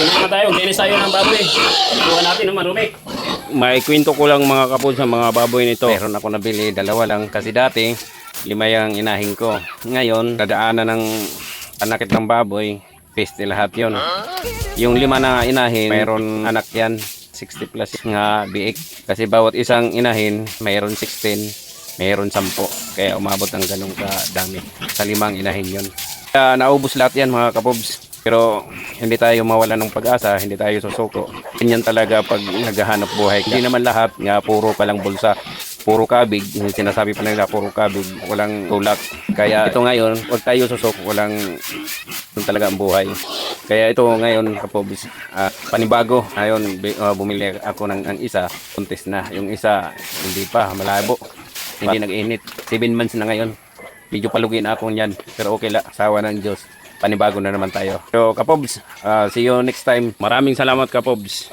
Tulungan tayo, linis tayo ng baboy. Tuwan natin ng marumi. May kwento ko lang mga kapod sa mga baboy nito. Meron ako nabili, dalawa lang. Kasi dati, 5 yung inahin ko. Ngayon, dadaanan ng panakit ng baboy. Peste lahat yon. Yung 5 na inahin, mayroon anak yan. 60 plus nga biik. Kasi bawat isang inahin, mayroon 16, mayroon 10. Kaya umabot ng ganong kadami. Sa 5 inahin yon. Kaya naubos lahat yan mga kapobs. Pero hindi tayo mawala ng pag-asa, hindi tayo susuko. Ganyan talaga pag naghahanap buhay. Hindi naman lahat nga puro ka lang bulsa, puro kabig. Sinasabi pa nila puro kabig, walang tulak. Kaya ito ngayon, huwag tayo susuko, walang yun talaga ang buhay. Kaya ito ngayon, kapobs, panibago. Ngayon, bumili ako ng isa, contest na. Yung isa, hindi pa, malabo. Hindi nag-init. 7 months na ngayon. Medyo palugin ako niyan, pero okay lang, sawa ng Diyos. Panibago na naman tayo. So, kapobs, see you next time. Maraming salamat, kapobs.